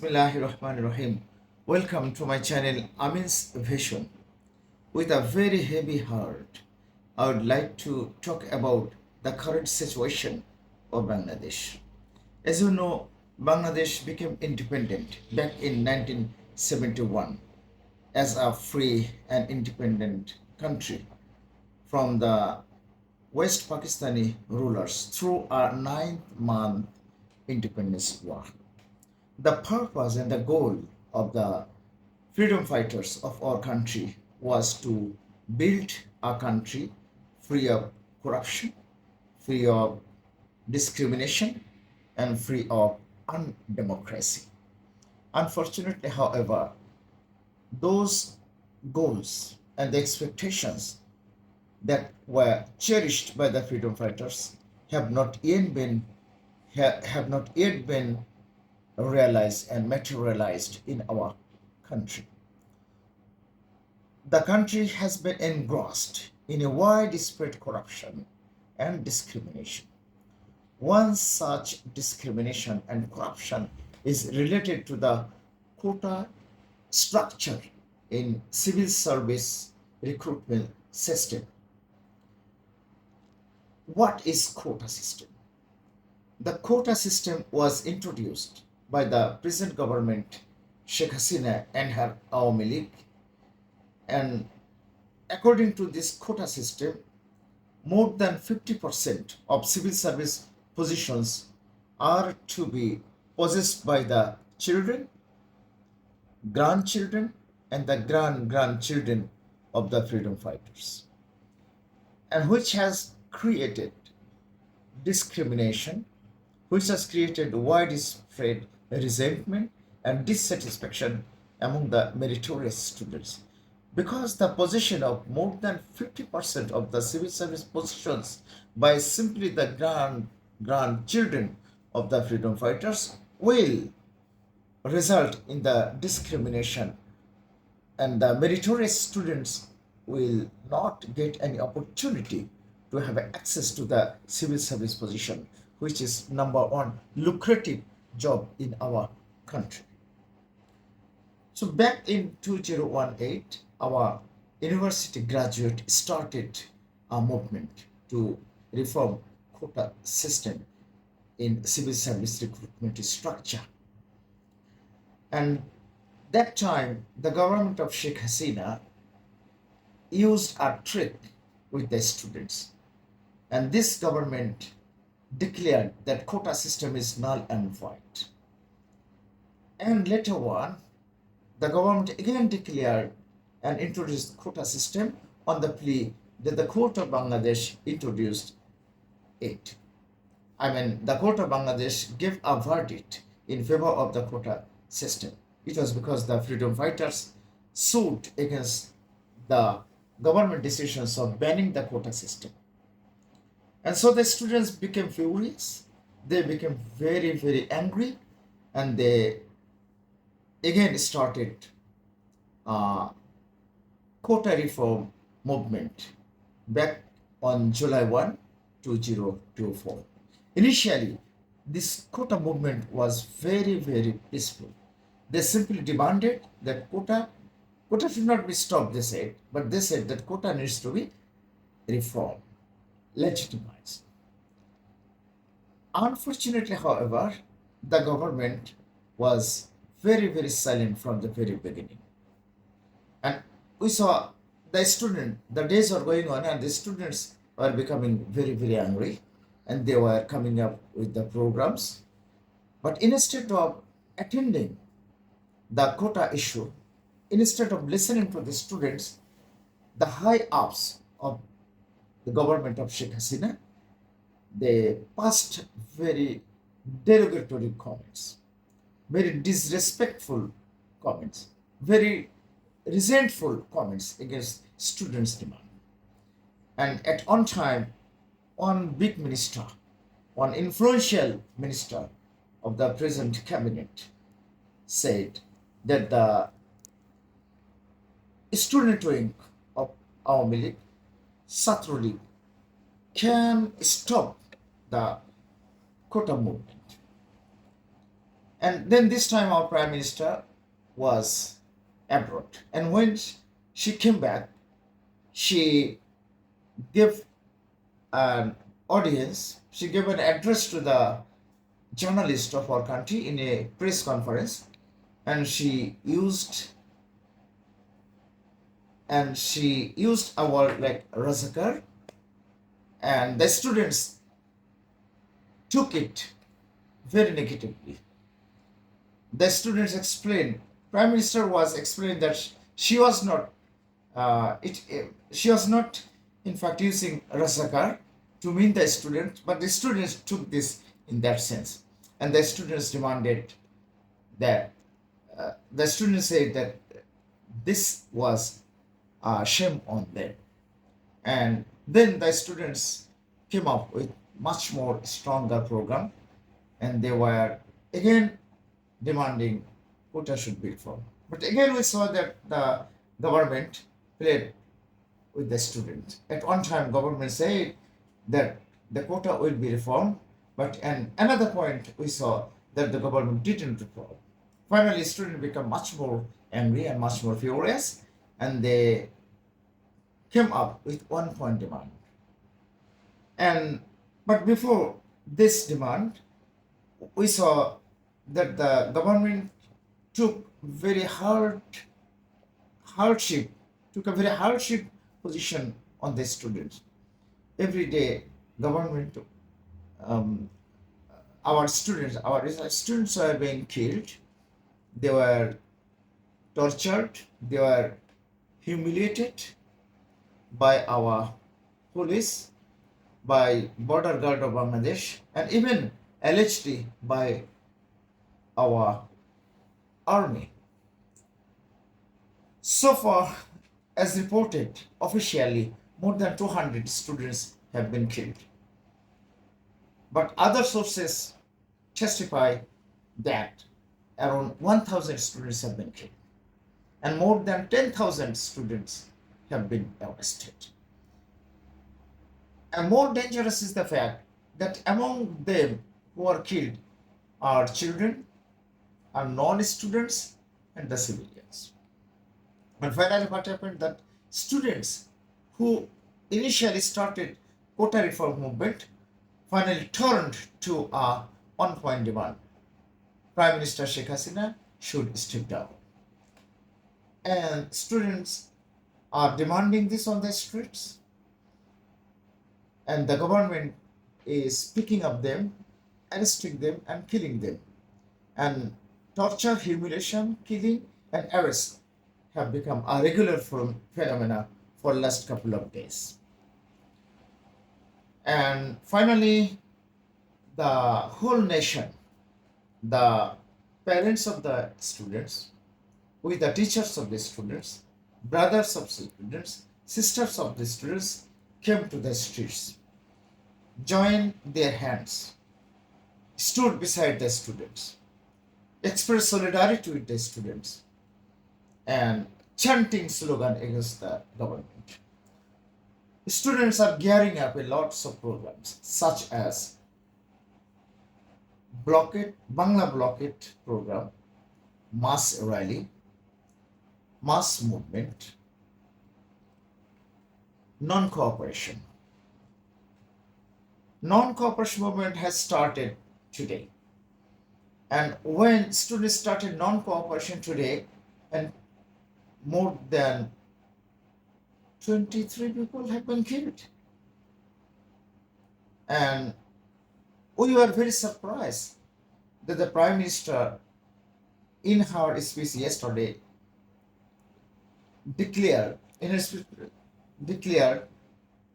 Bismillahirrahmanirrahim. Welcome to my channel Amin's Vision. With a very heavy heart, I would like to talk about the current situation of Bangladesh. As you know, Bangladesh became independent back in 1971 as a free and independent country from the West Pakistani rulers through a 9-month independence war. The purpose and the goal of the freedom fighters of our country was to build a country free of corruption, free of discrimination, and free of undemocracy. Unfortunately, however, those goals and the expectations that were cherished by the freedom fighters have not yet been realized and materialized in our country. The country has been engrossed in a widespread corruption and discrimination. One such discrimination and corruption is related to the quota structure in civil service recruitment system. What is quota system? The quota system was introduced by the present government, Sheikh Hasina and her Awami League, and according to this quota system, more than 50% of civil service positions are to be possessed by the children, grandchildren, and the grandchildren of the freedom fighters, and which has created discrimination, which has created widespread resentment and dissatisfaction among the meritorious students. Because the possession of more than 50% of the civil service positions by simply the grandchildren of the freedom fighters will result in the discrimination, and the meritorious students will not get any opportunity to have access to the civil service position, which is number one lucrative job in our country. So back in 2018, our university graduate started a movement to reform quota system in civil service recruitment structure. And that time, the government of Sheikh Hasina used a trick with the students. And this government declared that quota system is null and void. And later on, the government again declared and introduced quota system on the plea that the court of Bangladesh introduced it. The court of Bangladesh gave a verdict in favor of the quota system. It was because the freedom fighters sued against the government decisions of banning the quota system. And so the students became furious. They became very, very angry, and they again started a quota reform movement back on July 1, 2024. Initially, this quota movement was very, very peaceful. They simply demanded that quota should not be stopped, they said, but they said that quota needs to be reformed, legitimized. Unfortunately, however, the government was very, very silent from the very beginning. And we saw the days were going on, and the students were becoming very, very angry, and they were coming up with the programs. But instead of attending the quota issue, instead of listening to the students, the high ups of the government of Sheikh Hasina, they passed very derogatory comments, very disrespectful comments, very resentful comments against students' demand. And at one time, one big minister, one influential minister of the present cabinet said that the student wing of Awami League, Satru League, can stop the quota movement. And then this time our Prime Minister was abroad. And when she came back, she gave an audience, she gave an address to the journalist of our country in a press conference, and she used a word like Razakar, and the students took it very negatively. The students explained, Prime Minister was explaining that she was not she was not in fact using Razakar to mean the students, but the students took this in that sense, and the students demanded that the students said that this was shame on them. And then the students came up with much more stronger program, and they were again demanding quota should be reformed. But again, we saw that the government played with the students. At one time, government said that the quota will be reformed, but and another point we saw that the government didn't reform. Finally, students become much more angry and much more furious, and they came up with one point demand. And but before this demand, we saw that the government took very hardship, took a very hardship position on the students. Every day, government, um, our students were being killed. They were tortured. They were humiliated by our police, by border guard of Bangladesh, and even allegedly by our army. So far, as reported officially, more than 200 students have been killed. But other sources testify that around 1,000 students have been killed, and more than 10,000 students have been arrested. And more dangerous is the fact that among them who are killed are children, are non-students, and the civilians. And finally, what happened that students who initially started quota reform movement finally turned to a one-point demand: Prime Minister Sheikh Hasina should step down. And students are demanding this on the streets, and the government is picking up them, arresting them, and killing them. And torture, humiliation, killing, and arrest have become a regular phenomena for the last couple of days. And finally, the whole nation, the parents of the students, with the teachers of the students, brothers of the students, sisters of the students, came to the streets, joined their hands, stood beside the students, expressed solidarity with the students, and chanting slogan against the government. Students are gearing up in lots of programs such as Bangla Blockade program, mass rally, mass movement, non-cooperation. Non-cooperation movement has started today. And when students started non-cooperation today, and more than 23 people have been killed. And we were very surprised that the Prime Minister, in her speech yesterday, declared in her speech, declared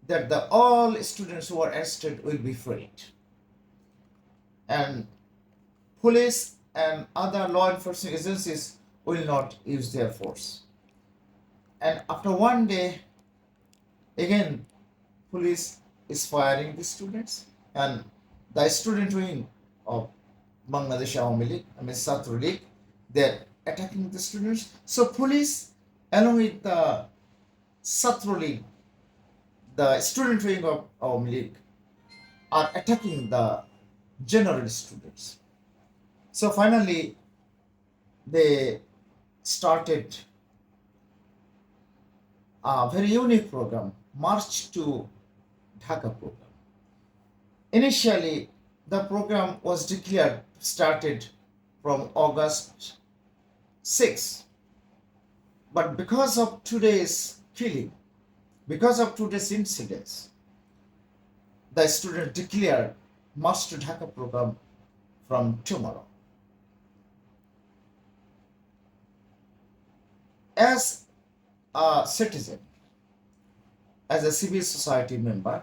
that all students who are arrested will be freed, and police and other law enforcement agencies will not use their force. And after one day, again, police is firing the students, and the student wing of Bangladesh Awami League, I mean Satru League, they're attacking the students. So police, along with the Satru League, the student wing of Awami League, are attacking the general students. So finally, they started a very unique program, March to Dhaka program. Initially, the program was declared started from August 6, but because of today's killing, because of today's incidents, the student declared March to Dhaka program from tomorrow. As a citizen, as a civil society member,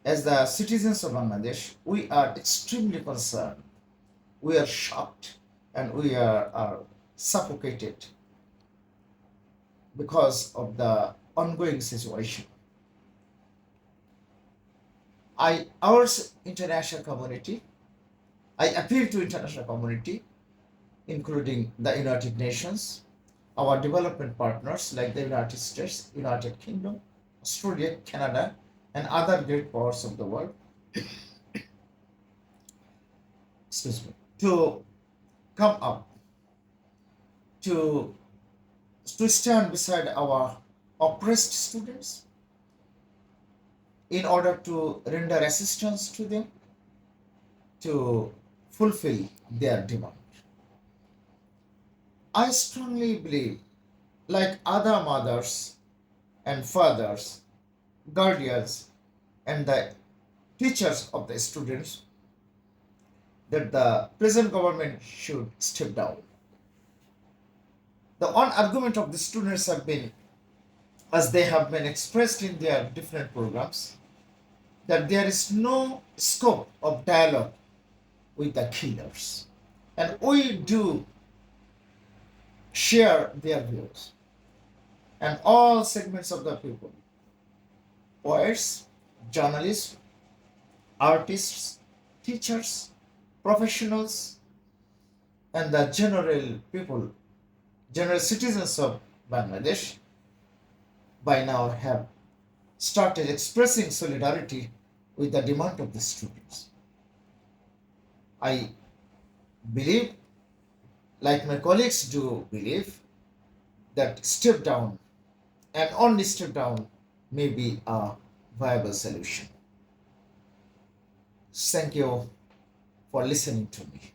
as the citizens of Bangladesh, we are extremely concerned. We are shocked and we are suffocated because of the ongoing situation. I urge international community, I appeal to international community, including the United Nations, our development partners like the United States, United Kingdom, Australia, Canada, and other great powers of the world, excuse me, to come up, to, to stand beside our oppressed students in order to render assistance to them to fulfill their demand. I strongly believe, like other mothers and fathers, guardians, and the teachers of the students, that the present government should step down. The one argument of the students have been, as they have been expressed in their different programs, that there is no scope of dialogue with the killers. And we do share their views. And all segments of the people, poets, journalists, artists, teachers, professionals, and the general people, general citizens of Bangladesh, by now have started expressing solidarity with the demand of the students. I believe, like my colleagues do believe, that step down and only step down may be a viable solution. Thank you for listening to me.